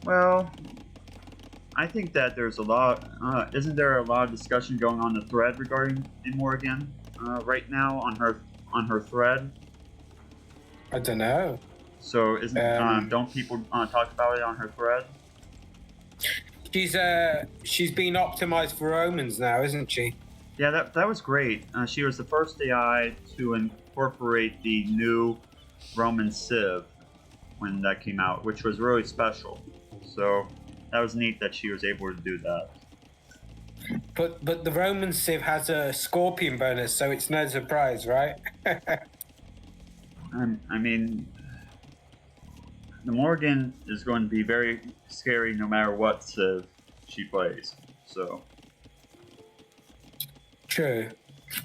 Well, I think that there's a lot. Isn't there a lot of discussion going on the thread regarding Morrigan right now on her thread? I don't know. So don't people talk about it on her thread? She's been optimized for Romans now, isn't she? Yeah, that was great. She was the first AI to incorporate the new Roman Civ when that came out, which was really special. So that was neat that she was able to do that. But the Roman Civ has a Scorpion bonus, so it's no surprise, right? I mean, the Morrigan is going to be very scary no matter what Civ she plays. So true,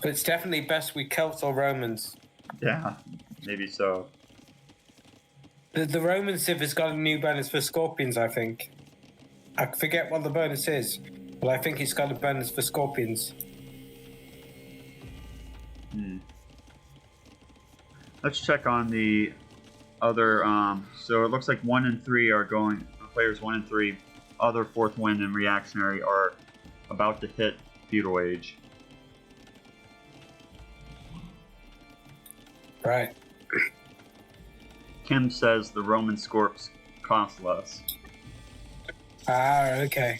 but it's definitely best with Celts or Romans. Yeah, maybe so. The Roman Civ has got a new bonus for Scorpions, I think. I forget what the bonus is, but I think it's got a bonus for Scorpions. Let's check on the other. So it looks like 1 and 3 are going. Players 1 and 3, other Forthwind and Reactionary, are about to hit Feudal Age. Right. Kim says the Roman Scorps cost less. Ah, okay.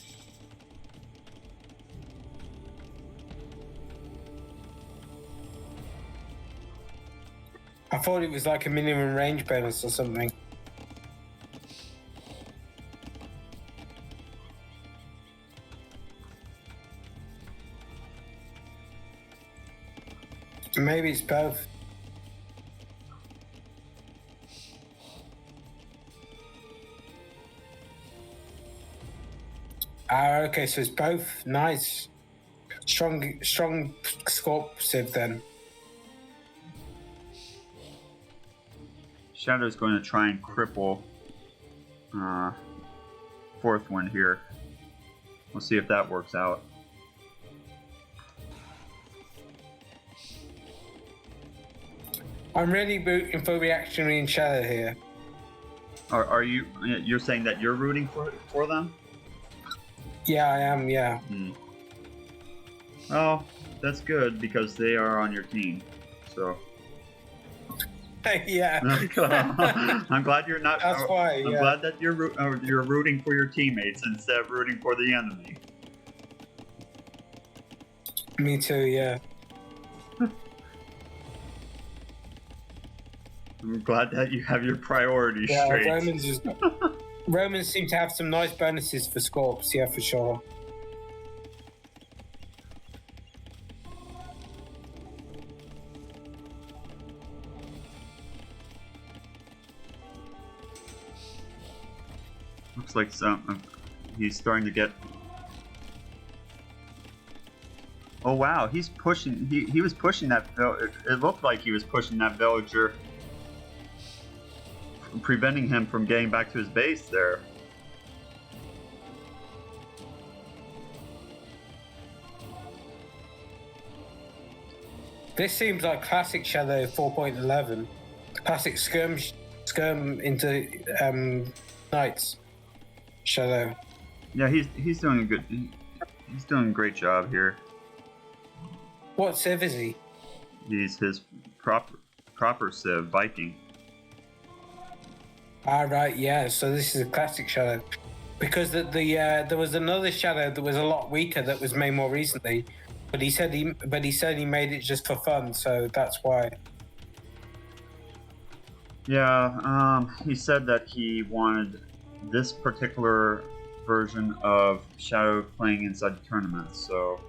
I thought it was like a minimum range bonus or something. Maybe it's both. Ah, okay, so it's both. Nice. Strong Scorp Civ then. Shadow's going to try and cripple Forthwind here. We'll see if that works out. I'm really rooting for Reactionary and Shadow here. Are you? You're saying that you're rooting for them? Yeah, I am. Yeah. Well, that's good because they are on your team. So. Yeah. I'm glad you're not. That's why. I'm glad that you're rooting for your teammates instead of rooting for the enemy. Me too. Yeah. I'm glad that you have your priorities straight. Romans seem to have some nice bonuses for Scorps. Yeah, for sure. Looks like he's starting to get. Oh wow, he's pushing. He was pushing that. It looked like he was pushing that villager, preventing him from getting back to his base there. This seems like classic Shadow 4.11. Classic skirm into Knights. Shadow. Yeah, he's doing a good. He's doing a great job here. What Civ is he? He's his proper Civ, Viking. Ah, right, yeah. So this is a classic Shadow. Because there was another shadow that was a lot weaker that was made more recently, but he said he made it just for fun, so that's why. Yeah, he said that he wanted this particular version of Shadow playing inside the tournament, so...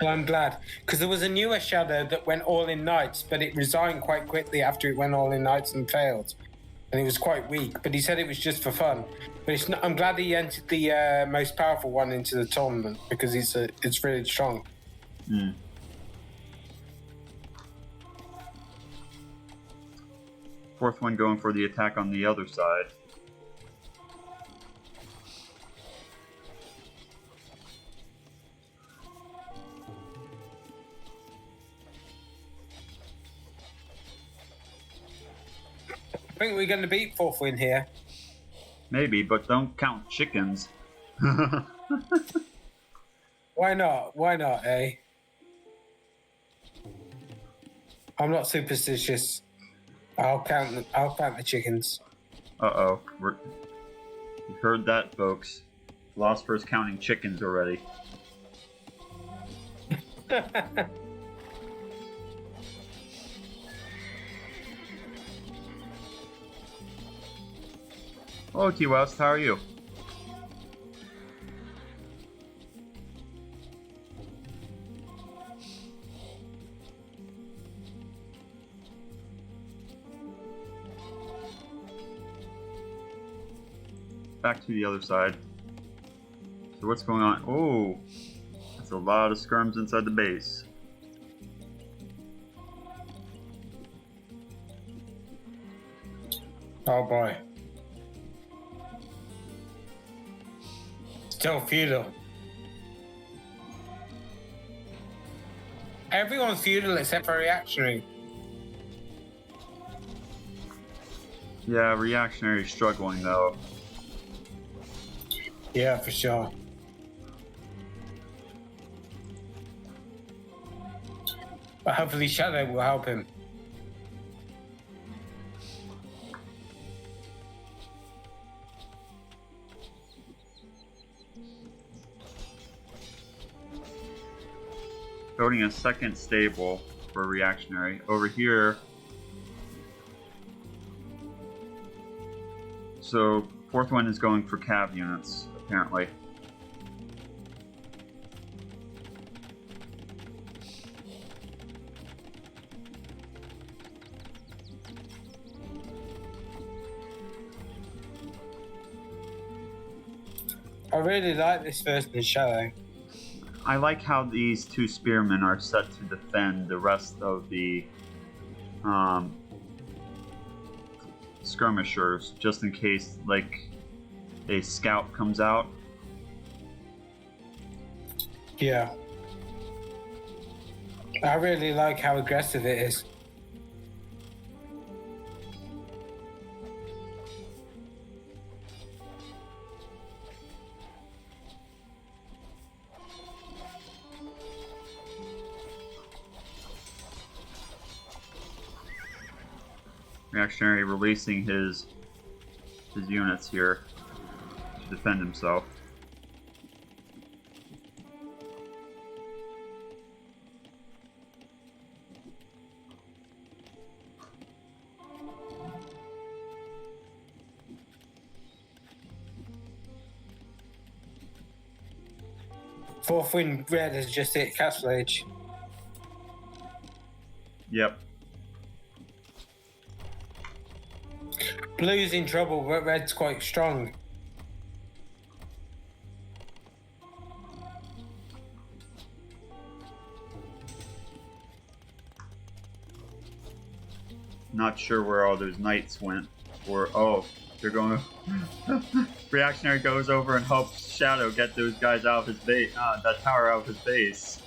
Well, I'm glad, because there was a newer Shadow that went all in Knights, but it resigned quite quickly after it went all in Knights and failed. And it was quite weak, but he said it was just for fun. But it's not, I'm glad he entered the most powerful one into the tournament, because it's really strong. Mm. Fourth one going for the attack on the other side. I think we're going to beat Forthwind here. Maybe, but don't count chickens. Why not? Why not, eh? I'm not superstitious. I'll count the chickens. Uh-oh. You heard that, folks. Philosopher's counting chickens already. Hello, T-West. How are you? Back to the other side. So what's going on? Oh, that's a lot of skirms inside the base. Oh boy. Still feudal. Everyone's feudal except for Reactionary. Yeah, Reactionary is struggling though. Yeah, for sure. But hopefully Shadow will help him. Building a second stable for Reactionary. Over here. So, fourth one is going for cav units, apparently. I really like this version of Shadow. I like how these two spearmen are set to defend the rest of the skirmishers, just in case, like, a scout comes out. Yeah. I really like how aggressive it is. Reactionary releasing his units here to defend himself. Forthwind Red has just hit Castle Age. Yep. Blue's in trouble, but Red's quite strong. Not sure where all those knights went. Or, oh, they're going to... Reactionary goes over and helps Shadow get those guys out of his base, that tower out of his base.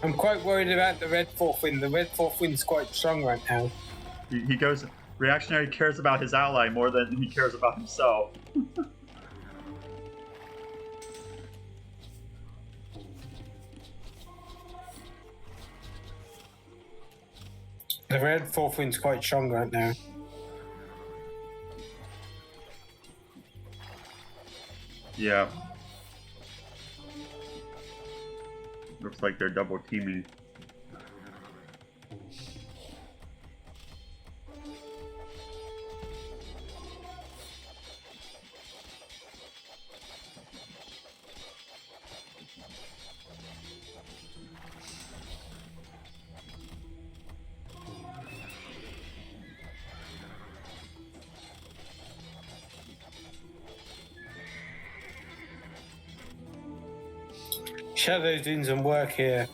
I'm quite worried about the Red Forthwind. The Red Forthwind's quite strong right now. He goes... Reactionary cares about his ally more than he cares about himself. The Red Forthwind's quite strong right now. Yeah. Looks like they're double teaming. Shadow's doing some work here.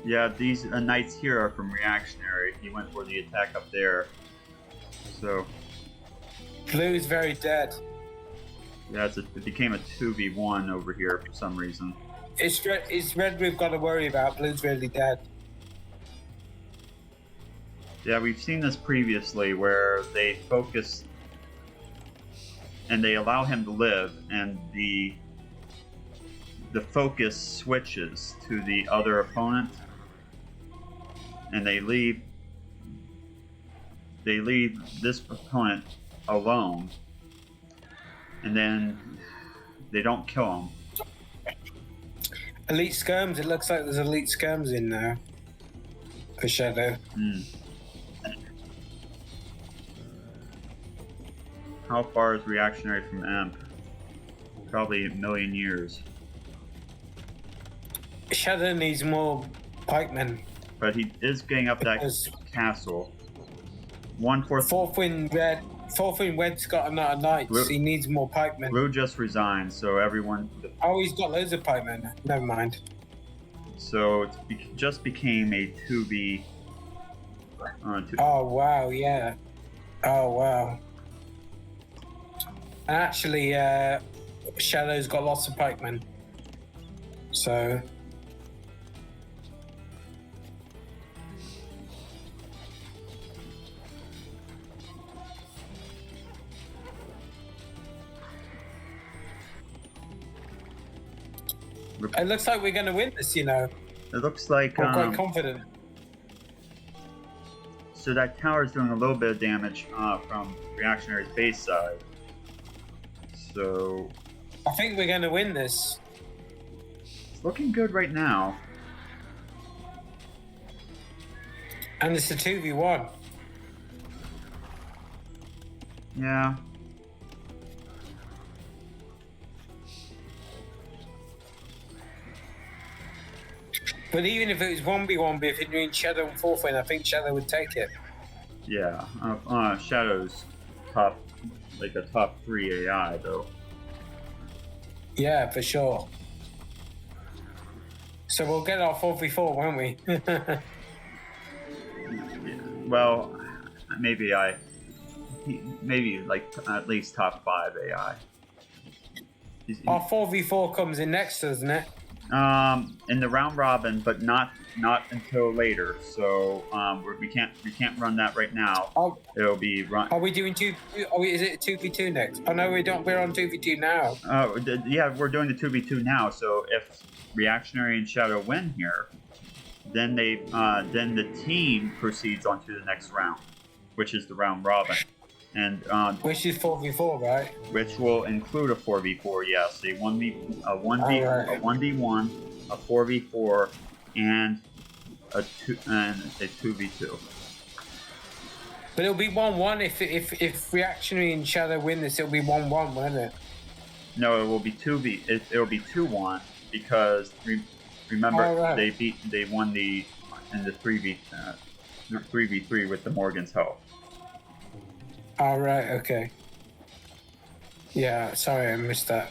Yeah, these knights here are from Reactionary. He went for the attack up there. So. Blue's very dead. Yeah, it became a 2v1 over here for some reason. It's red we've got to worry about. Blue's really dead. Yeah, we've seen this previously where they focus and they allow him to live, and the focus switches to the other opponent, and they leave this opponent alone, and then they don't kill him. Elite skirms. It looks like there's elite skirms in there for Shadow. How far is Reactionary from Imp? Probably a million years. Shadow needs more pikemen. But he is getting up that castle. 1/4. Forthwind Red. Forthwind Red's got another knight. He needs more pikemen. Blue just resigned, so everyone. Oh, he's got loads of pikemen. Never mind. So it just became a 2v. Oh wow! Yeah. Oh wow. And actually, Shadow's got lots of pikemen. So. It looks like we're going to win this, you know. It looks like... I'm quite confident. So that tower is doing a little bit of damage from Reactionary's base side. So... I think we're going to win this. It's looking good right now. And it's a 2v1. Yeah. But even if it was 1v1 between Shadow and Forthwind, I think Shadow would take it. Yeah. Shadow's top 3 AI, though. Yeah, for sure. So we'll get our 4v4, won't we? Yeah. Well, maybe like at least top 5 AI. Our 4v4 comes in next, doesn't it? In the round robin, but not until later. So we can't run that right now. Oh, it'll be run. Are we doing two? Is it 2v2 next? Oh no, we don't. We're on 2v2 now. Yeah, we're doing the 2v2 now. So if Reactionary and Shadow win here, then the team proceeds on to the next round, which is the round robin. And which is 4v4, right? Which will include a 4v4, yes. A 1v1, a 4v4, and a 2v2. But it'll be 1-1 if Reactionary and Shadow win this. It'll be 1-1, won't it? No, it will be 2v. It'll be 2-1 because remember they won in the 3v3 with the Morrigan's help. All right. Okay. Yeah. Sorry, I missed that.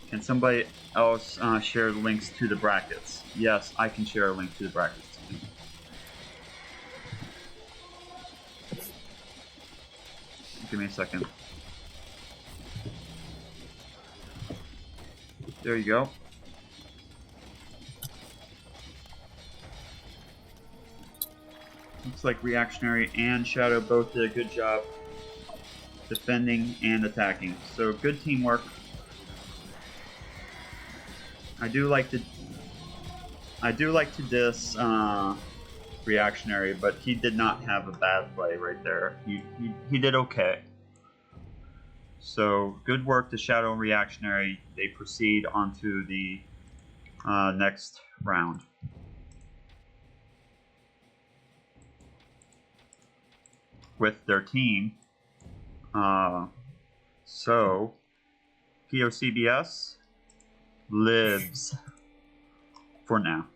Can somebody else share links to the brackets? Yes, I can share a link to the brackets. Give me a second. There you go. Looks like Reactionary and Shadow both did a good job defending and attacking. So good teamwork. I do like to diss Reactionary, but he did not have a bad play right there. He did okay. So good work to Shadow and Reactionary. They proceed onto the next round. With their team. So PoCBS lives for now.